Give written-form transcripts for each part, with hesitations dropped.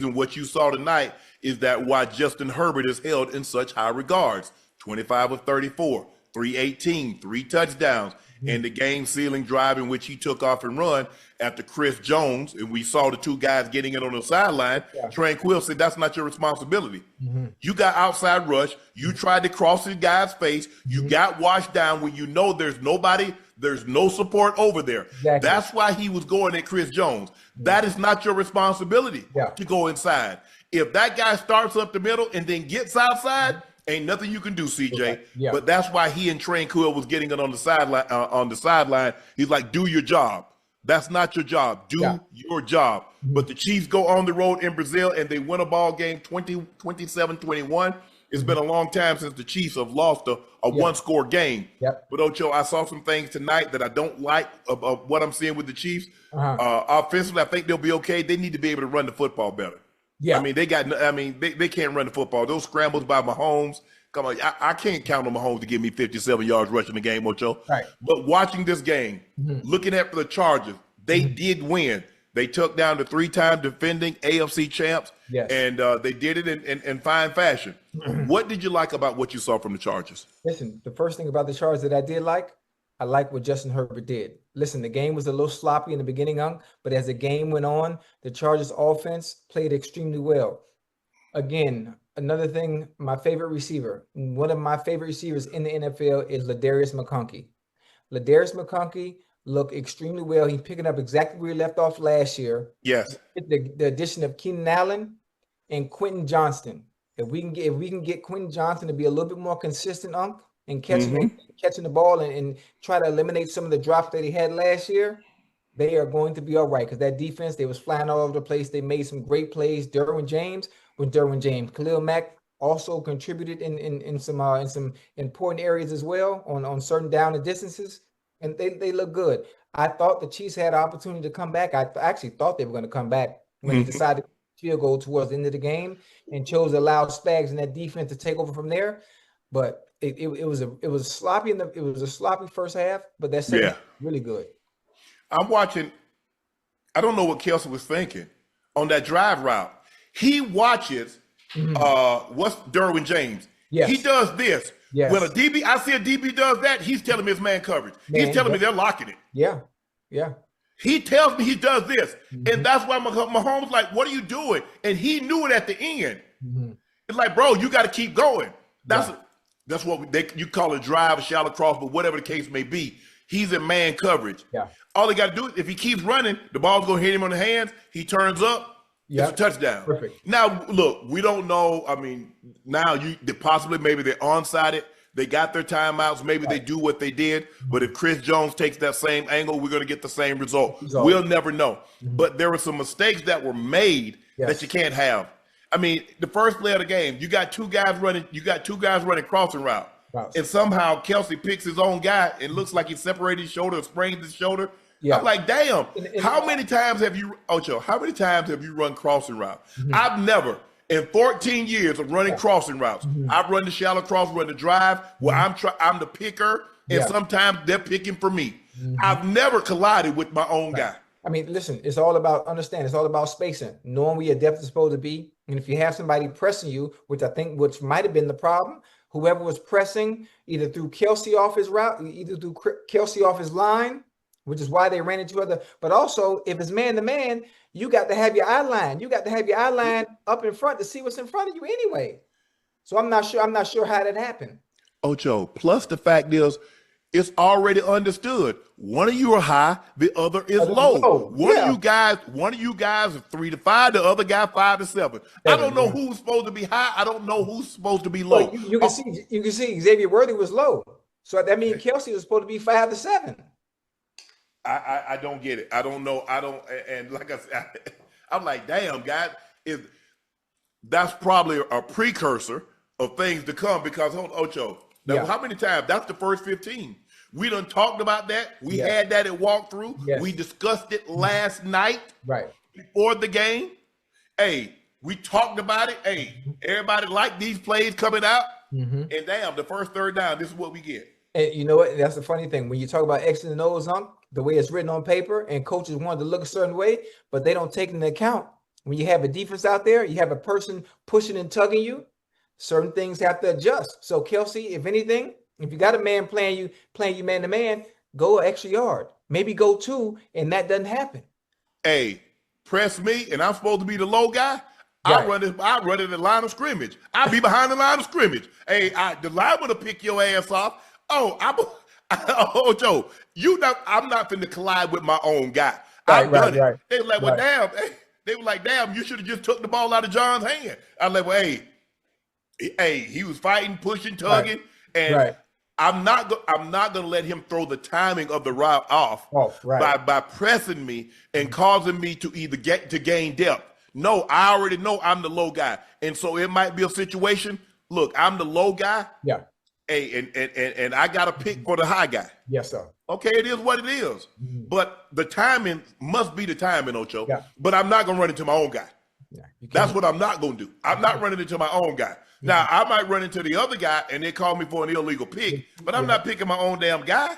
and what you saw tonight is that why Justin Herbert is held in such high regards. 25 of 34, 318, 3 touchdowns, and the game-sealing drive in which he took off and run after Chris Jones, and we saw the two guys getting it on the sideline. Tranquil said, that's not your responsibility. You got outside rush. You tried to cross the guy's face. You got washed down when you know there's nobody, there's no support over there. That's why he was going at Chris Jones. That is not your responsibility to go inside. If that guy starts up the middle and then gets outside, ain't nothing you can do, CJ. But that's why he and Tranquil was getting it on the sideline. He's like, do your job. That's not your job. Do your job. But the Chiefs go on the road in Brazil and they win a ball game 27-21. It's been a long time since the Chiefs have lost a one-score game. But Ocho, I saw some things tonight that I don't like of what I'm seeing with the Chiefs. Offensively, I think they'll be okay. They need to be able to run the football better. I mean, they can't run the football. Those scrambles by Mahomes, come on, I can't count on Mahomes to give me 57 yards rushing the game, Ocho. But watching this game, looking at the Chargers, they did win. They took down the 3-time defending AFC champs, and they did it in fine fashion. What did you like about what you saw from the Chargers? Listen, the first thing about the Chargers that I did like, I like what Justin Herbert did. Listen, the game was a little sloppy in the beginning, but as the game went on, the Chargers offense played extremely well. Again, another thing, my favorite receiver, one of my favorite receivers in the NFL is Ladarius McConkey. Ladarius McConkey looked extremely well. He's picking up exactly where he left off last year. The addition of Keenan Allen and Quentin Johnston. If we can get Quentin Johnston to be a little bit more consistent, and catching the ball and try to eliminate some of the drops that he had last year, they are going to be all right. Because that defense, they was flying all over the place. They made some great plays. Derwin James. Khalil Mack also contributed in some important areas as well on certain down and distances, and they look good. I thought the Chiefs had an opportunity to come back. I actually thought they were going to come back when they decided to field goal towards the end of the game and chose to allow Spags and that defense to take over from there. But it was sloppy it was a sloppy first half, but that's really good. I'm watching. I don't know what Kelsey was thinking on that drive route. He watches what's Derwin James. He does this. When a DB, I see a DB does that, he's telling me it's man coverage. He's telling me they're locking it. He tells me he does this. And that's why Mahomes like, what are you doing? And he knew it at the end. It's like, bro, you got to keep going. That's what you call a drive, a shallow cross, but whatever the case may be, he's in man coverage. All he got to do is if he keeps running, the ball's going to hit him on the hands. He turns up. It's a touchdown. Now, look, we don't know. I mean, now possibly maybe they're onside. They got their timeouts. Maybe they do what they did. But if Chris Jones takes that same angle, we're going to get the same result. We'll never know. But there were some mistakes that were made that you can't have. I mean, the first play of the game, you got two guys running crossing route. And somehow Kelsey picks his own guy and looks like he separated his shoulder or sprained his shoulder. I'm like, damn, how many times have you run crossing routes? I've never, in 14 years of running crossing routes, I've run the shallow cross, run the drive, where I'm the picker, and sometimes they're picking for me. I've never collided with my own guy. I mean, listen, it's all about spacing, knowing where your depth is supposed to be. And if you have somebody pressing you, which might have been the problem, whoever was pressing either threw Kelsey off his route, either threw Kelsey off his line, which is why they ran into other. But also, if it's man-to-man, you got to have your eye line. You got to have your eye line up in front to see what's in front of you anyway. So I'm not sure how that happened. Ocho, plus the fact is, it's already understood. One of you are high, the other is low. One of you guys is 3 to 5, the other guy 5 to 7. I don't know who's supposed to be high. I don't know who's supposed to be low. Well, you can see Xavier Worthy was low. So that means Kelsey was supposed to be 5 to 7. I don't get it. I don't know. And like I said, I'm like, damn, guys, that's probably a precursor of things to come because, Ocho, how many times? That's the first 15. We done talked about that. We had that at walkthrough. We discussed it last night before the game. Hey, we talked about it. Hey, everybody liked these plays coming out. And damn, the first third down, this is what we get. And you know what? That's the funny thing. When you talk about X and O's, the way it's written on paper, and coaches wanted to look a certain way, but they don't take into account When you have a defense out there, you have a person pushing and tugging you, certain things have to adjust. So Kelsey, if anything, if you got a man playing you man to man, go an extra yard. Maybe go 2, and that doesn't happen. Hey, press me, and I'm supposed to be the low guy. Right. I run in the line of scrimmage. I be behind the line of scrimmage. Hey, the lineman will pick your ass off. Oh, Joe, I'm not finna collide with my own guy. I've done it. They were like, well, damn. They were like, damn, you should have just took the ball out of John's hand. I was like, well, hey, he was fighting, pushing, tugging, and I'm not gonna let him throw the timing of the route off by pressing me and causing me to either gain depth. No, I already know I'm the low guy, and so it might be a situation. Look, I'm the low guy. Yeah. Hey, and I got to pick for the high guy. Yes, sir. Okay, it is what it is. But the timing must be the timing, Ocho. Yeah. But I'm not gonna run into my own guy. Yeah, that's what I'm not gonna do. I'm not running into my own guy. Now, I might run into the other guy and they call me for an illegal pick, but I'm not picking my own damn guy.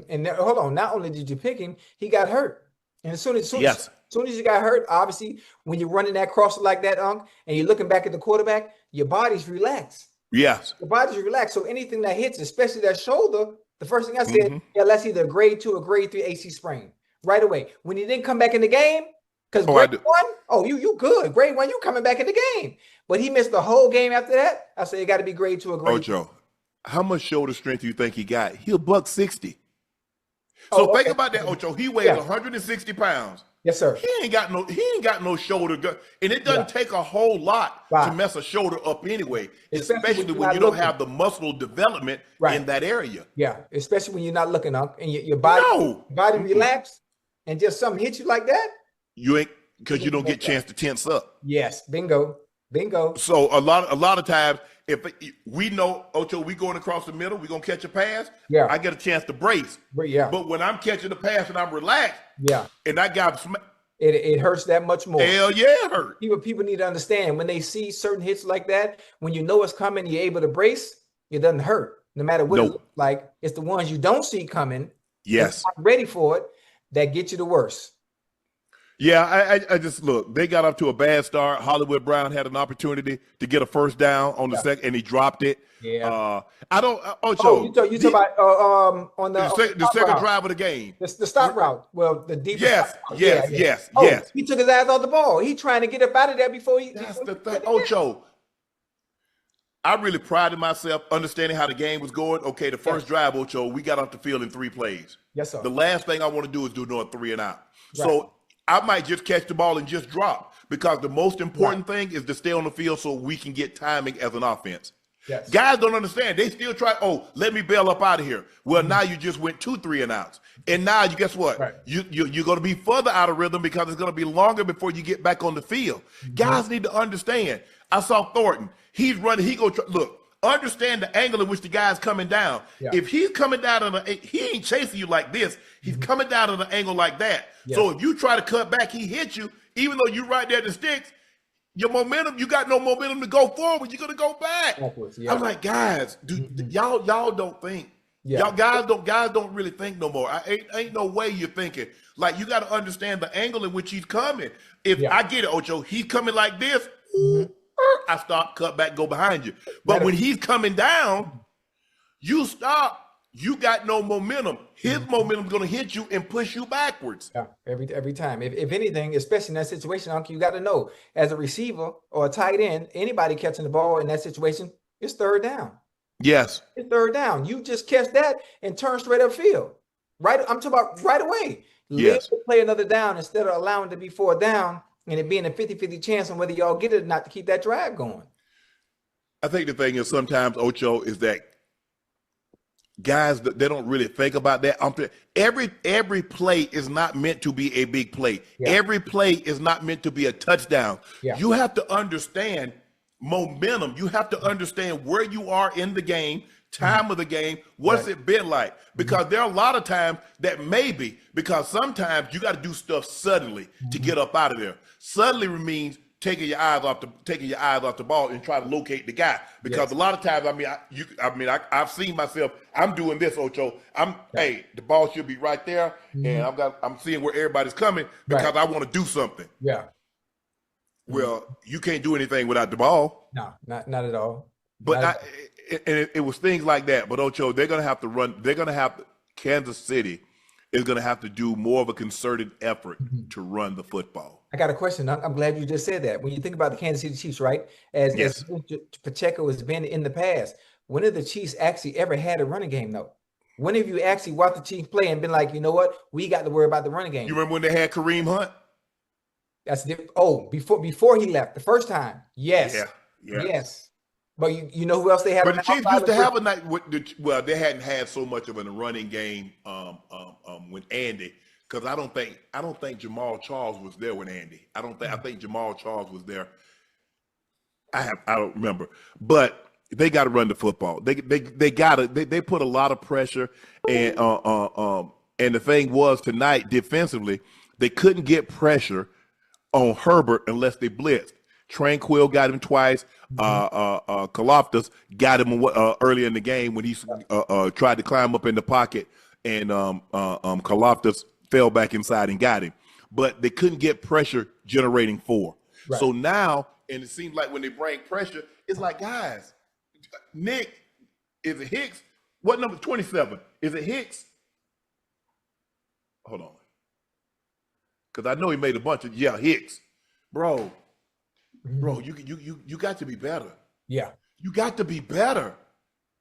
And hold on, not only did you pick him, he got hurt. And as soon as you got hurt, obviously, when you're running that crosser like that, and you're looking back at the quarterback, your body's relaxed. Yes. Your body's relaxed. So anything that hits, especially that shoulder, the first thing I said, that's either a grade 2 or grade 3 AC sprain. Right away. When he didn't come back in the game, because grade 1, you good. Grade 1, you coming back in the game. But he missed the whole game after that. I said it got to be grade 2 or grade 3. Ocho, how much shoulder strength do you think he got? He'll $160. So think about that, Ocho. He weighs 160 pounds. Yes, sir. He ain't got no shoulder, and it doesn't take a whole lot to mess a shoulder up anyway, especially when you don't have the muscle development in that area. Yeah, especially when you're not looking up and your body relaxed, and just something hits you like that. You ain't, because you don't get a chance to tense up. Yes, bingo. So a lot of times, if we know, Ocho, we going across the middle, we gonna catch a pass. Yeah, I get a chance to brace. But when I'm catching the pass and I'm relaxed, and I got it hurts that much more. Hell yeah, it hurt. People need to understand when they see certain hits like that, when you know it's coming, you're able to brace. It doesn't hurt, no matter what it looks like. It's the ones you don't see coming. Yes, not ready for it, that get you the worst. Yeah, I just look. They got up to a bad start. Hollywood Brown had an opportunity to get a first down on the second, and he dropped it. Yeah, I don't. You talk about on the second drive of the game, the stop route. Well, the deep. Yes. He took his eyes off the ball. He trying to get up out of there before he. That's the thing, Ocho. I really prided myself understanding how the game was going. Okay, the first drive, Ocho, we got off the field in 3 plays. Yes, sir. The last thing I want to do is do no 3 and out. So I might just catch the ball and just drop, because the most important thing is to stay on the field so we can get timing as an offense. Yes. Guys don't understand. They still try, let me bail up out of here. Well, now you just went 2 3 and outs. And now you guess what? You're going to be further out of rhythm because it's going to be longer before you get back on the field. Guys need to understand. I saw Thornton. He's running. He go look. Understand the angle in which the guy's coming down. Yeah. If he's coming down he ain't chasing you like this. He's coming down at an angle like that. Yeah. So if you try to cut back, he hits you. Even though you're right there at the sticks, your momentum, you got no momentum to go forward. You're gonna go back. Yeah. I'm like, guys, y'all don't think. Yeah. Y'all guys don't really think no more. Ain't no way you're thinking. Like, you got to understand the angle in which he's coming. If I get it, Ocho, he's coming like this. I stop, cut back, go behind you. But when he's coming down, you stop. You got no momentum. His momentum is going to hit you and push you backwards. Yeah, every time. If anything, especially in that situation, Uncle, you got to know, as a receiver or a tight end, anybody catching the ball in that situation, it's third down. Yes. It's third down. You just catch that and turn straight upfield. Right? I'm talking about right away. Live to play another down instead of allowing it to be 4th down and it being a 50-50 chance on whether y'all get it or not to keep that drive going. I think the thing is sometimes, Ocho, is that guys, they don't really think about that. Every play is not meant to be a big play. Yeah. Every play is not meant to be a touchdown. Yeah. You have to understand momentum. You have to understand where you are in the game, time of the game, what's it been like? Because there are a lot of times that maybe, because sometimes you got to do stuff suddenly to get up out of there. Suddenly means taking your eyes off the ball and try to locate the guy. Because a lot of times, I've seen myself. I'm doing this, Ocho. Hey, the ball should be right there, and I'm seeing where everybody's coming because I want to do something. Yeah. Well, you can't do anything without the ball. No, not at all. But Not at it was things like that. But Ocho, they're going to have to run. They're going to have Kansas City is going to have to do more of a concerted effort all. to run the football. I got a question. I'm glad you just said that. When you think about the Kansas City Chiefs, right? As Yes. Pacheco has been in the past, when have the Chiefs actually ever had a running game though? When have you actually watched the Chiefs play and been like, you know what, we got to worry about the running You game? remember when they had Kareem Hunt? That's before he left the first time. Yes, Yeah. yes. But you know who else they had But on the the Chiefs outside used to of have a night. Well, they hadn't had so much of a running game with Andy, because I don't think Jamal Charles was there with Andy. I think Jamal Charles was there. I don't remember, but they got to run the football. They put a lot of pressure, and the thing was tonight defensively they couldn't get pressure on Herbert unless they blitzed. Tranquil got him twice. Kaloftis got him early in the game when he tried to climb up in the pocket, and Kaloftis fell back inside and got him. But they couldn't get pressure generating four. Right. So now, and it seems like when they bring pressure, it's like, guys, Nick, is it Hicks? What number 27? Is it Hicks? Hold on. Because I know he made a bunch of Hicks. Bro, you got to be better. Yeah. You got to be better.